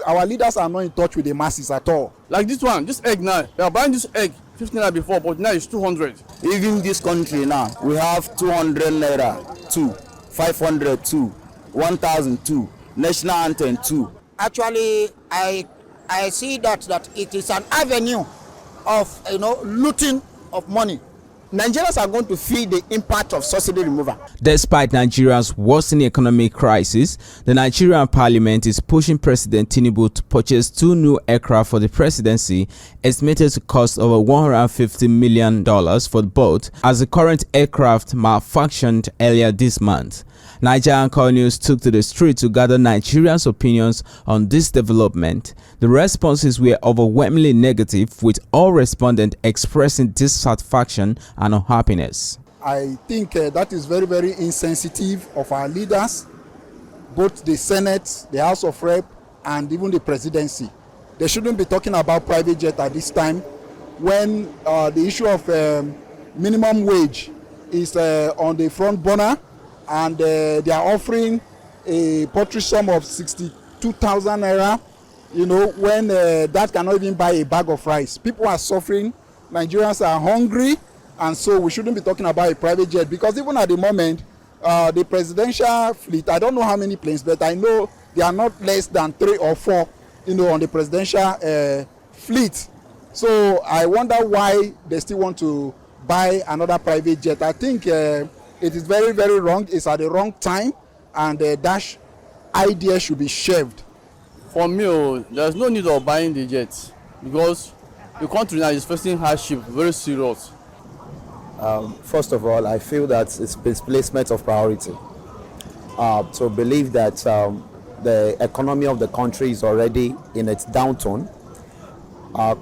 our leaders are not in touch with the masses at all. Like this one, this egg now, they are buying this egg 15 naira before, but now it's 200. Even this country now, we have 200 naira, 2, 500, 2, 1,000, 2, national anthem, 2. Actually, I see that it is an avenue of looting of money. Nigerians are going to feel the impact of subsidy removal. Despite Nigeria's worsening economic crisis, the Nigerian parliament is pushing President Tinubu to purchase 2 new aircraft for the presidency, estimated to cost over $150 million for both, as the current aircraft malfunctioned earlier this month. Naija Anchor News took to the street to gather Nigerians' opinions on this development. The responses were overwhelmingly negative, with all respondents expressing dissatisfaction and unhappiness. I think that is very, very insensitive of our leaders, both the Senate, the House of Rep, and even the presidency. They shouldn't be talking about private jet at this time when the issue of minimum wage is on the front burner, and they are offering a paltry sum of 62,000 naira, when that cannot even buy a bag of rice. People are suffering, Nigerians are hungry, and so we shouldn't be talking about a private jet, because even at the moment, the presidential fleet, I don't know how many planes, but I know they are not less than 3 or 4, on the presidential fleet. So I wonder why they still want to buy another private jet. I think it is very, very wrong. It's at the wrong time, and that idea should be shelved. For me, there's no need of buying the jet, because the country now is facing hardship, very serious. First of all, I feel that it's misplacement of priority. To believe that the economy of the country is already in its downturn,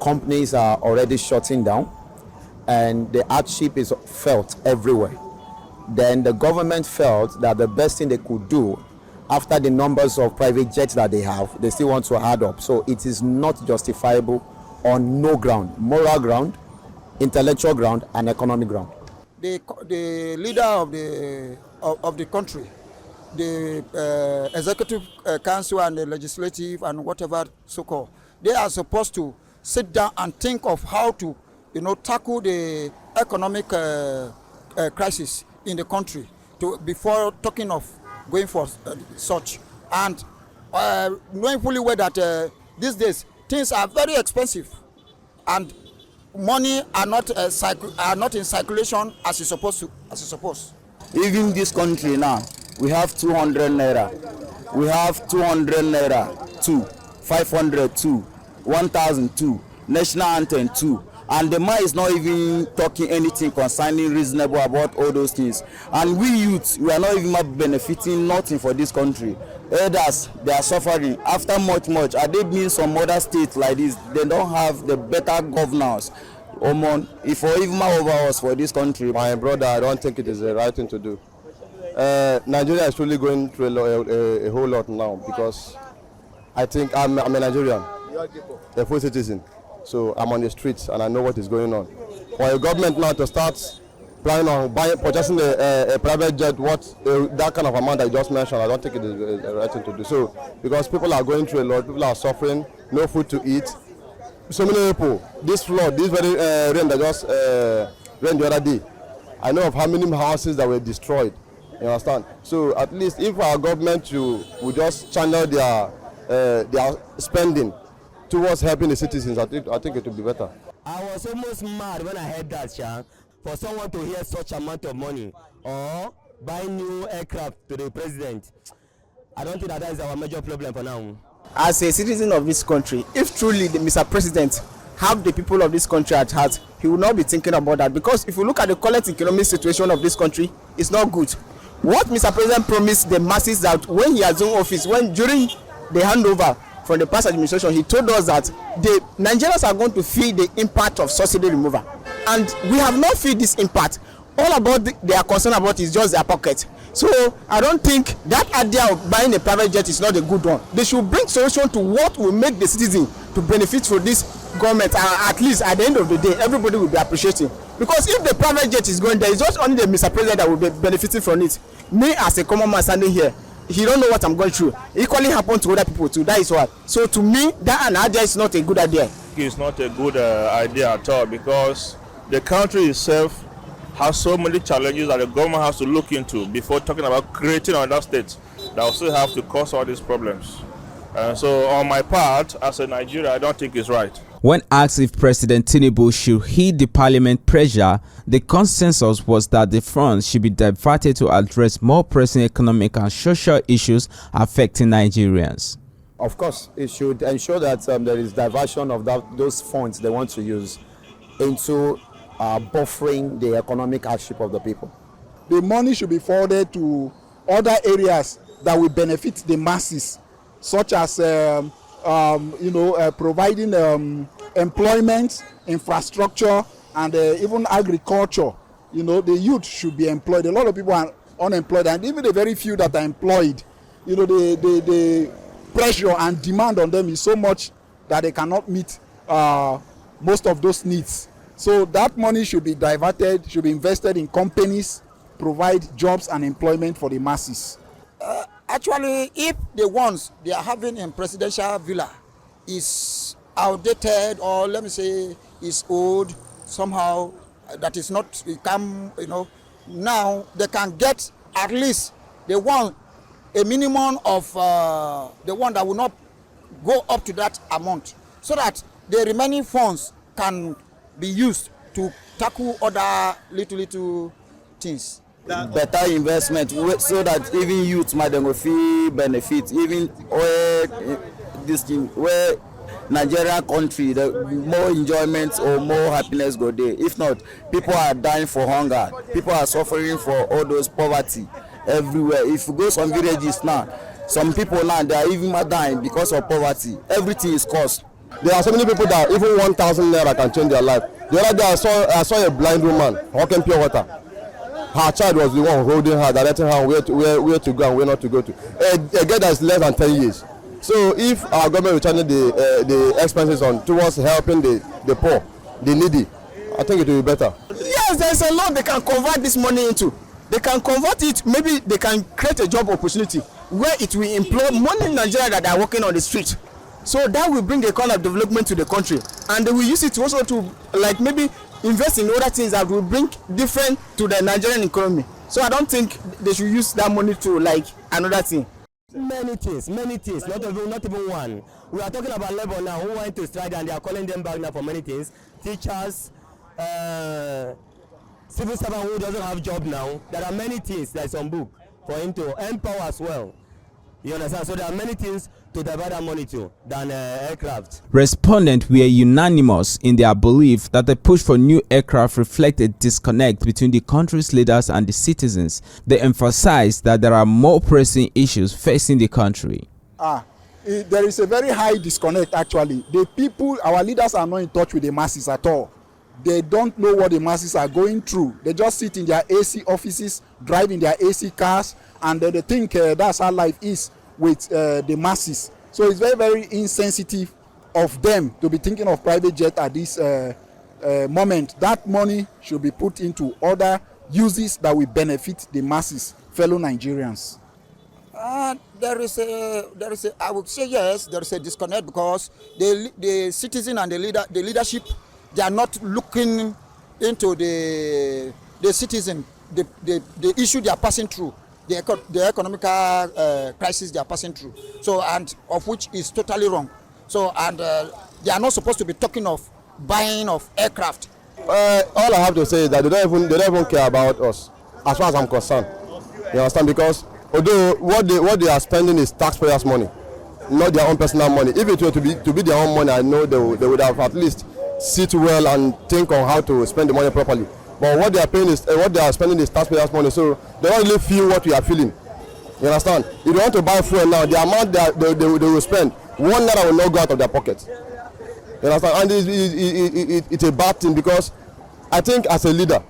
companies are already shutting down, and the hardship is felt everywhere. Then the government felt that the best thing they could do, after the numbers of private jets that they have, they still want to add up. So it is not justifiable on no ground: moral ground, intellectual ground, and economic ground. The leader of the country, the executive council and the legislative and whatever so-called, they are supposed to sit down and think of how to tackle the economic crisis in the country before talking of going for such. And knowing fully well that these days things are very expensive, and money are not in circulation as it's supposed. Even this country now, we have 200 naira, we have 200 naira, 2, 500, 2, 1,000, 2, national anthem, 2. And the man is not even talking anything concerning reasonable about all those things. And we youth, we are not even benefiting nothing for this country. Elders, they are suffering. After much, are they being some other states like this? They don't have the better governors. If or even over us for this country. My brother, I don't think it is the right thing to do. Nigeria is really going through a whole lot now, because I think I'm a Nigerian, a full citizen. So I'm on the streets and I know what is going on. For a government now to start planning on purchasing a private jet, that kind of amount I just mentioned, I don't think it is the right thing to do. So because people are going through a lot, people are suffering, no food to eat. So many people, this flood, this very rain that just rained the other day, I know of how many houses that were destroyed. You understand? So at least if our government will just channel their spending towards helping the citizens, I think it will be better. I was almost mad when I heard that, for someone to hear such amount of money or buy new aircraft to the president. I don't think that is our major problem for now. As a citizen of this country, if truly the Mr. President have the people of this country at heart, he will not be thinking about that. Because if you look at the current economic situation of this country, it's not good. What Mr. President promised the masses that when he assumed office, during the handover from the past administration, he told us that the Nigerians are going to feel the impact of subsidy removal, and we have not felt this impact. All about they are concerned about is just their pocket. So I don't think that idea of buying a private jet is not a good one. They should bring solution to what will make the citizen to benefit from this government, and at least at the end of the day, everybody will be appreciating. Because if the private jet is going there, it's just only the Mr. President that will be benefiting from it. Me as a common man standing here, he don't know what I'm going through. Equally happen to other people too. That is what. So to me, that idea is not a good idea. It's not a good idea at all, because the country itself has so many challenges that the government has to look into before talking about creating another state that will still have to cause all these problems. So on my part, as a Nigerian, I don't think it's right. When asked if President Tinubu should heed the parliament pressure, the consensus was that the funds should be diverted to address more pressing economic and social issues affecting Nigerians. Of course, it should ensure that there is diversion of those funds they want to use into buffering the economic hardship of the people. The money should be forwarded to other areas that will benefit the masses, such as providing employment, infrastructure, and even agriculture. The youth should be employed. A lot of people are unemployed, and even the very few that are employed, the pressure and demand on them is so much that they cannot meet most of those needs. So that money should be diverted, should be invested in companies, provide jobs and employment for the masses. Actually, if the ones they are having in presidential villa is outdated, or let me say is old somehow, that is not become, now they can get at least the one, a minimum of the one that will not go up to that amount, so that the remaining funds can be used to tackle other little things. Better investment so that even youth might feel benefit, even where this thing, where Nigerian country, the more enjoyment or more happiness go there. If not, people are dying for hunger, people are suffering for all those poverty everywhere. If you go some villages now, some people now they are even dying because of poverty. Everything is cost. There are so many people that even 1,000 naira can change their life. The other day I saw a blind woman hawking pure water. Her child was the one holding her, directing her where to go and where not to go to. A girl that is less than 10 years. So if our government will channel the expenses towards helping the poor, the needy, I think it will be better. Yes, there's a lot they can convert this money into. They can convert it, maybe they can create a job opportunity where it will employ money in Nigeria that are working on the street. So that will bring a kind of development to the country. And they will use it also to maybe invest in other things that will bring different to the Nigerian economy. So I don't think they should use that money to another thing. Many things, not even one. We are talking about labor now who went to strike and they are calling them back now for many things. Teachers, civil servant who doesn't have job now. There are many things that is on book for him to empower as well. You understand? So there are many things to divert that money to than aircraft. Respondents were unanimous in their belief that the push for new aircraft reflects a disconnect between the country's leaders and the citizens. They emphasized that there are more pressing issues facing the country. There is a very high disconnect actually. The people, our leaders are not in touch with the masses at all. They don't know what the masses are going through. They just sit in their AC offices, drive in their AC cars, and they think that's how life is with the masses. So it's very, very insensitive of them to be thinking of private jet at this moment. That money should be put into other uses that will benefit the masses, fellow Nigerians. There is a, I would say yes, there is a disconnect because the citizen and the leadership, they are not looking into the citizen, the issue they are passing through, the economical crisis they are passing through. So, and of which is totally wrong. So, and they are not supposed to be talking of buying of aircraft. All I have to say is that they don't even care about us, as far as I'm concerned. You understand? Because although what they are spending is taxpayers' money, not their own personal money. If it were to be their own money, I know they would have at least sit well and think on how to spend the money properly. But what they are paying is what they are spending is taxpayers' money, so they don't really feel what we are feeling. You understand? If you want to buy fuel now, the amount that they will spend, one naira will not go out of their pocket. You understand? And it's a bad thing because I think as a leader,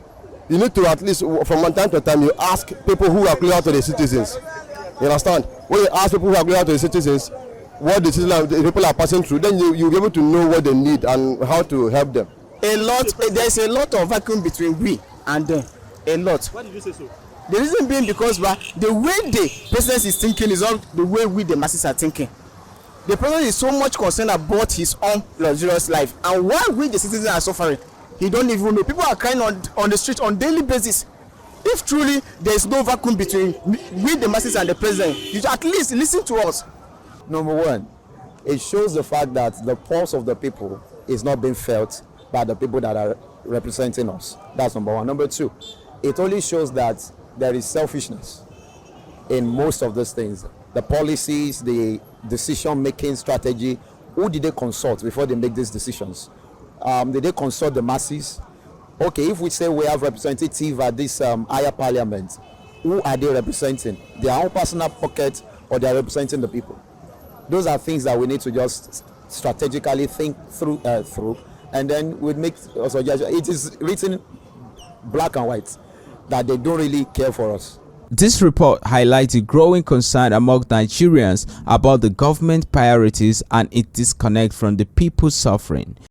you need to at least from time to time you ask people who are closer to the citizens. You understand? When you ask people who are closer to the citizens what the people are passing through, then you'll be able to know what they need and how to help them. There's a lot of vacuum between we and them. A lot. Why did you say so? The reason being because the way the president is thinking is not the way we the masses are thinking. The president is so much concerned about his own luxurious life, and while we the citizens are suffering, he don't even know. People are crying on the street on daily basis. If truly there is no vacuum between we the masses and the president, you should at least listen to us. Number one, it shows the fact that the pulse of the people is not being felt by the people that are representing us. That's number one. Number two, it only shows that there is selfishness in most of these things. The policies, the decision-making strategy, who did they consult before they make these decisions? Did they consult the masses? Okay, if we say we have representative at this higher parliament, who are they representing? Their own personal pocket, or they are representing the people? Those are things that we need to just strategically think through, and then we make a suggestion. It is written black and white that they don't really care for us. This report highlights a growing concern among Nigerians about the government priorities and its disconnect from the people suffering.